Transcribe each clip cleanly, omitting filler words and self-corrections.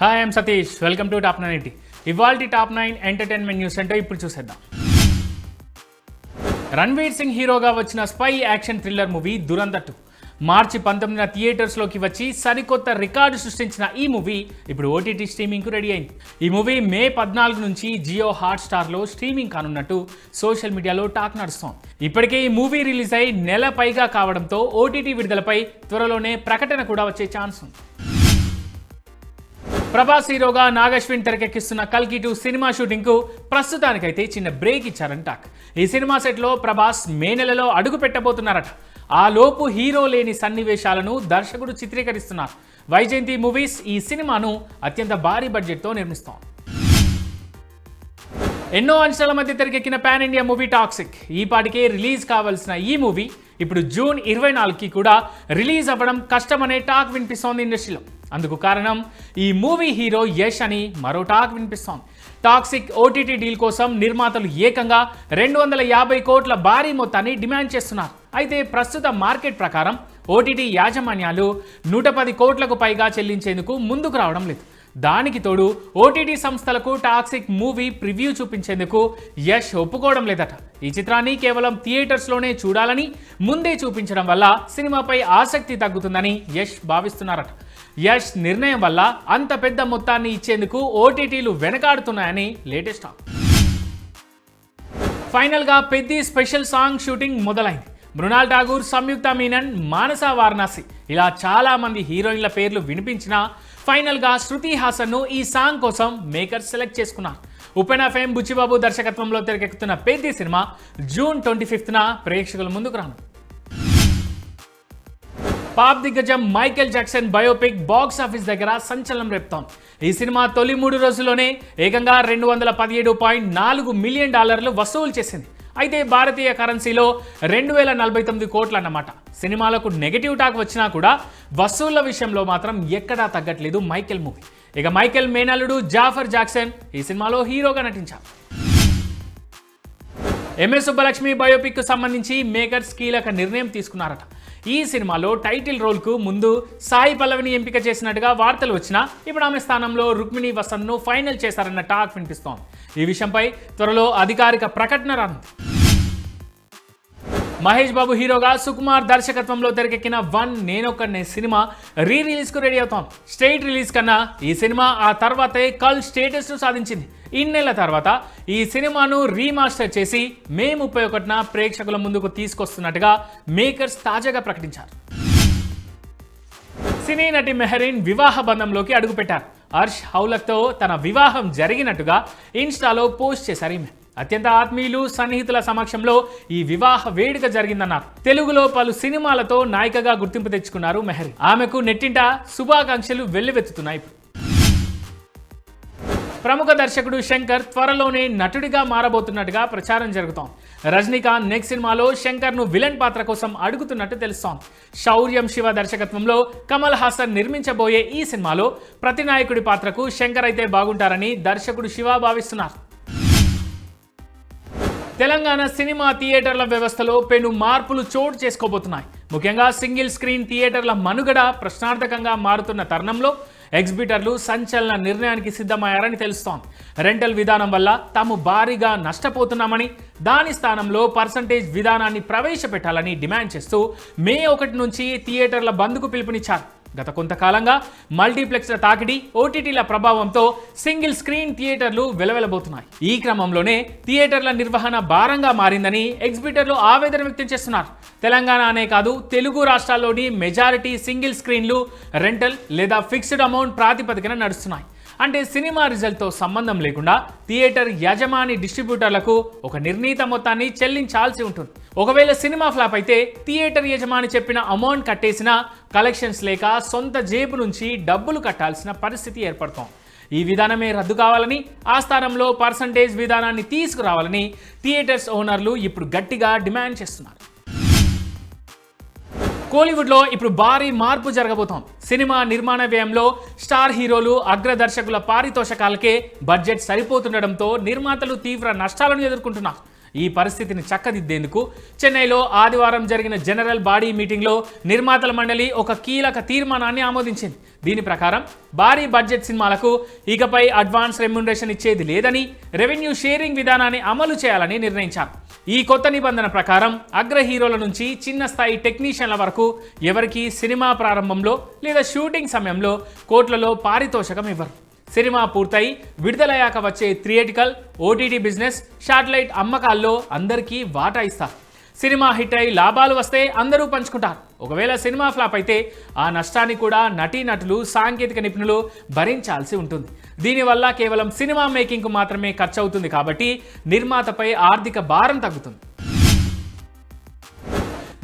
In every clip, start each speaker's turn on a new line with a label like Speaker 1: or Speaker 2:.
Speaker 1: Hi I'm Satish, welcome to top 980. ఇవాల్టి top 9 entertainment news అంటే ఇప్పుడు చూసేద్దాం. రణ్వీర్ సింగ్ హీరోగా వచ్చిన spy action thriller movie Dhurandhar 2 మార్చి 19న థియేటర్స్లోకి వచ్చి సరికొత్త రికార్డు సృష్టించిన ఈ మూవీ ఇప్పుడు ఓటీటీ స్ట్రీమింగ్కు రెడీ అయింది. ఈ మూవీ మే 14 నుంచి జియో హాట్స్టార్లో స్ట్రీమింగ్ కానున్నట్టు సోషల్ మీడియాలో టాక్ నడుస్తోంది. ఇప్పటికే ఈ మూవీ రిలీజ్ అయి నెల పైగా కావడంతో ఓటీటీ విడుదలపై త్వరలోనే ప్రకటన కూడా వచ్చే ఛాన్స్ ఉంది. ప్రభాస్ హీరోగా నాగశ్విన్ తెరకెక్కిస్తున్న కల్కి 2 సినిమా షూటింగ్కు ప్రస్తుతానికైతే చిన్న బ్రేక్ ఇచ్చారని టాక్. ఈ సినిమా సెట్లో ప్రభాస్ మే నెలలో అడుగు పెట్టబోతున్నారట. ఆ లోపు హీరో లేని సన్నివేశాలను దర్శకుడు చిత్రీకరిస్తున్నారు. వైజయంతి మూవీస్ ఈ సినిమాను అత్యంత భారీ బడ్జెట్తో నిర్మిస్తోంది. ఎన్నో అంశాల మధ్య తెరకెక్కిన పాన్ ఇండియా మూవీ టాక్సిక్ ఈ పాటికే రిలీజ్ కావాల్సిన ఈ మూవీ ఇప్పుడు జూన్ 24కి కూడా రిలీజ్ అవ్వడం కష్టమనే టాక్ వినిపిస్తోంది ఇండస్ట్రీలో. అందుకు కారణం ఈ మూవీ హీరో యష్ అని మరో టాక్ వినిపిస్తోంది. టాక్సిక్ ఓటీటీ డీల్ కోసం నిర్మాతలు ఏకంగా 250 కోట్ల భారీ మొత్తాన్ని డిమాండ్ చేస్తున్నారు. అయితే ప్రస్తుత మార్కెట్ ప్రకారం ఓటీటీ యాజమాన్యాలు 110 కోట్లకు పైగా చెల్లించేందుకు ముందుకు రావడం లేదు. దానికి తోడు ఓటీటీ సంస్థలకు టాక్సిక్ మూవీ ప్రివ్యూ చూపించేందుకు యష్ ఒప్పుకోవడం లేదట. ఈ చిత్రాన్ని కేవలం థియేటర్స్లోనే చూడాలని ముందే చూపించడం వల్ల సినిమాపై ఆసక్తి తగ్గుతుందని యష్ భావిస్తున్నారట. యష్ నిర్ణయం వల్ల అంత పెద్ద మొత్తాన్ని ఇచ్చేందుకు ఓటీటీలు వెనకాడుతున్నాయని లేటెస్ట్ టాక్. ఫైనల్గా పెద్ది స్పెషల్ సాంగ్ షూటింగ్ మొదలైంది. మృణాల్ ఠాగూర్, సంయుక్త మీనన్, మానస వారణాసి ఇలా చాలా మంది హీరోయిన్ల పేర్లు వినిపించినా ఫైనల్గా శృతి హాసన్ను ఈ సాంగ్ కోసం మేకర్స్ సెలెక్ట్ చేసుకున్నారు. ఉపెన్ ఎఫ్ఎం బుచ్చిబాబు దర్శకత్వంలో తెరకెక్కుతున్న పెద్ది సినిమా జూన్ 25న ప్రేక్షకుల ముందుకు రాను. పాప్ దిగ్గజం Michael Jackson biopic box office దగ్గర సంచలనం రేపుతోంది. ఈ సినిమా తొలి 3 రోజుల్లోనే ఏకంగా $217.4 మిలియన్ వసూలు చేసింది. అయితే భారతీయ కరెన్సీలో 2049 కోట్లు అన్నమాట. సినిమాలకు నెగటివ్ టాక్ వచ్చినా కూడా వసూళ్ల విషయంలో మాత్రం ఎక్కడా తగ్గట్లేదు మైకేల్ మూవీ. ఇక మైకేల్ మేనల్లుడు జాఫర్ జాక్సన్ ఈ సినిమాలో హీరోగా నటించారు. ఎంఎస్ సుబ్బలక్ష్మి బయోపిక్ కు సంబంధించి మేకర్స్ కీలక నిర్ణయం తీసుకున్నారట. ఈ సినిమాలో టైటిల్ రోల్కు ముందు సాయి పల్లవిని ఎంపిక చేసినట్టుగా వార్తలు వచ్చినా ఇప్పుడు ఆమె స్థానంలో రుక్మిణి వసంత్ను ఫైనల్ చేశారన్న టాక్ వినిపిస్తోంది. ఈ విషయంపై త్వరలో అధికారిక ప్రకటన రానుంది. మహేష్ బాబు హీరోగా సుకుమార్ దర్శకత్వంలో తెరకెక్కిన 1 నేనొక్కనే సినిమా రిలీజ్కు రెడీ అవుతోంది. స్ట్రైట్ రిలీజ్ కన్నా ఈ సినిమా ఆ తర్వాతే కల్ స్టేటస్ను సాధించింది. ఇన్నేళ్ల తర్వాత ఈ సినిమాను రీమాస్టర్ చేసి మే 31న ప్రేక్షకుల ముందుకు తీసుకొస్తున్నట్టుగా మేకర్స్ తాజాగా ప్రకటించారు. సినీ నటి మెహరీన్ వివాహ బంధంలోకి అడుగుపెట్టారు. హర్ష్ హౌలక్తో తన వివాహం జరిగినట్టుగా ఇన్స్టాలో పోస్ట్ చేశారు ఈమె. అత్యంత ఆత్మీయులు, సన్నిహితుల సమక్షంలో ఈ వివాహ వేడుక జరిగిందన్నారు. తెలుగులో పలు సినిమాలతో నాయికగా గుర్తింపు తెచ్చుకున్నారు మెహరీన్. ఆమెకు నెట్టింట శుభాకాంక్షలు వెల్లువెత్తుతున్నాయి. ప్రముఖ దర్శకుడు శంకర్ త్వరలోనే నటుడిగా మారబోతున్నట్టుగా ప్రచారం జరుగుతోంది. రజనీకాంత్ నెక్స్ట్ సినిమాలో శంకర్ను విలన్ పాత్ర కోసం అడుగుతున్నట్టు తెలుస్తోంది. శౌర్యం శివ దర్శకత్వంలో కమల్ హాసన్ నిర్మించబోయే ఈ సినిమాలో ప్రతినాయకుడి పాత్రకు శంకర్ అయితే బాగుంటారని దర్శకుడు శివ భావిస్తున్నారు. తెలంగాణ సినిమా థియేటర్ల వ్యవస్థలో పెను మార్పులు చోటు చేసుకోబోతున్నాయి. ముఖ్యంగా సింగిల్ స్క్రీన్ థియేటర్ల మనుగడ ప్రశ్నార్థకంగా మారుతున్న తరుణంలో ఎగ్జిబిటర్లు సంచలన నిర్ణయానికి సిద్ధమయ్యారని తెలుస్తోంది. రెంటల్ విధానం వల్ల తాము భారీగా నష్టపోతున్నామని, దాని స్థానంలో పర్సంటేజ్ విధానాన్ని ప్రవేశపెట్టాలని డిమాండ్ చేస్తూ మే 1 నుంచి థియేటర్ల బంద్కు పిలుపునిచ్చారు. గత కొంతకాలంగా మల్టీప్లెక్స్ల తాకిడి, ఓటీటీల ప్రభావంతో సింగిల్ స్క్రీన్ థియేటర్లు వెలవెలబోతున్నాయి. ఈ క్రమంలోనే థియేటర్ల నిర్వహణ భారంగా మారిందని ఎగ్జిబిటర్లు ఆవేదన వ్యక్తం చేస్తున్నారు. తెలంగాణ అనే కాదు, తెలుగు రాష్ట్రాల్లోని మెజారిటీ సింగిల్ స్క్రీన్లు రెంటల్ లేదా ఫిక్స్డ్ అమౌంట్ ప్రాతిపదికన నడుస్తున్నాయి. అంటే సినిమా రిజల్ట్తో సంబంధం లేకుండా థియేటర్ యజమాని డిస్ట్రిబ్యూటర్లకు ఒక నిర్ణీత మొత్తాన్ని చెల్లించాల్సి ఉంటుంది. ఒకవేళ సినిమా ఫ్లాప్ అయితే థియేటర్ యజమాని చెప్పిన అమౌంట్ కట్టేసినా కలెక్షన్స్ లేక సొంత జేబు నుంచి డబ్బులు కట్టాల్సిన పరిస్థితి ఏర్పడుతోంది. ఈ విధానమే రద్దు కావాలని, ఆ స్థానంలో పర్సంటేజ్ విధానాన్ని తీసుకురావాలని థియేటర్స్ ఓనర్లు ఇప్పుడు గట్టిగా డిమాండ్ చేస్తున్నారు. కోలీవుడ్లో ఇప్పుడు భారీ మార్పు జరగబోతోంది. సినిమా నిర్మాణ వ్యయంలో స్టార్ హీరోలు, అగ్ర దర్శకుల పారితోషకాలకే బడ్జెట్ సరిపోతుండడంతో నిర్మాతలు తీవ్ర నష్టాలను ఎదుర్కొంటున్నారు. ఈ పరిస్థితిని చక్కదిద్దేందుకు చెన్నైలో ఆదివారం జరిగిన జనరల్ బాడీ మీటింగ్లో నిర్మాతల మండలి ఒక కీలక తీర్మానాన్ని ఆమోదించింది. దీని ప్రకారం భారీ బడ్జెట్ సినిమాలకు ఇకపై అడ్వాన్స్ రెమ్యునరేషన్ ఇచ్చేది లేదని, రెవెన్యూ షేరింగ్ విధానాన్ని అమలు చేయాలని నిర్ణయించారు. ఈ కొత్త నిబంధన ప్రకారం అగ్ర హీరోల నుంచి చిన్న స్థాయి టెక్నీషియన్ల వరకు ఎవరికి సినిమా ప్రారంభంలో లేదా షూటింగ్ సమయంలో కోట్లలో పారితోషకం ఇవ్వరు. సినిమా పూర్తయి విడుదలయ్యాక వచ్చే థియేటికల్, ఓటీటీ బిజినెస్, శాటిలైట్ అమ్మకాల్లో అందరికీ వాటా ఇస్తారు. సినిమా హిట్ అయి లాభాలు వస్తే అందరూ పంచుకుంటారు. ఒకవేళ సినిమా ఫ్లాప్ అయితే ఆ నష్టాన్ని కూడా నటీనటులు, సాంకేతిక నిపుణులు భరించాల్సి ఉంటుంది. దీనివల్ల కేవలం సినిమా మేకింగ్కు మాత్రమే ఖర్చు అవుతుంది కాబట్టి నిర్మాతపై ఆర్థిక భారం తగ్గుతుంది.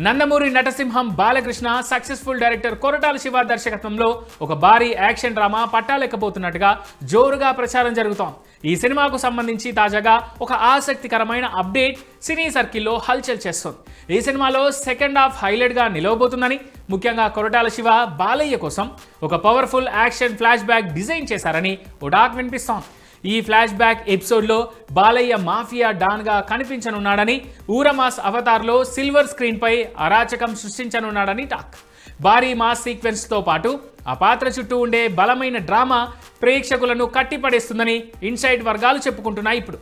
Speaker 1: నందమూరి నటసింహం బాలకృష్ణ సక్సెస్ఫుల్ డైరెక్టర్ కొరటాల శివ దర్శకత్వంలో ఒక భారీ యాక్షన్ డ్రామా పట్టాలెక్కబోతున్నట్టుగా జోరుగా ప్రచారం జరుగుతోంది. ఈ సినిమాకు సంబంధించి తాజాగా ఒక ఆసక్తికరమైన అప్డేట్ సినీ సర్కిల్లో హల్చల్ చేస్తోంది. ఈ సినిమాలో సెకండ్ హాఫ్ హైలైట్గా నిలవబోతుందని, ముఖ్యంగా కొరటాల శివ బాలయ్య కోసం ఒక powerful action flash back design చేశారని ఓ టాక్ వినిపిస్తోంది. ఈ ఫ్లాష్ బ్యాక్ ఎపిసోడ్లో బాలయ్య మాఫియా డాన్గా కనిపించనున్నాడని, ఊరమాస్ అవతార్లో సిల్వర్ స్క్రీన్పై అరాచకం సృష్టించనున్నాడని టాక్. భారీ మాస్ సీక్వెన్స్తో పాటు ఆ పాత్ర చుట్టూ ఉండే బలమైన డ్రామా ప్రేక్షకులను కట్టిపడేస్తుందని ఇన్సైడ్ వర్గాలు చెప్పుకుంటున్నాయి. ఇప్పుడు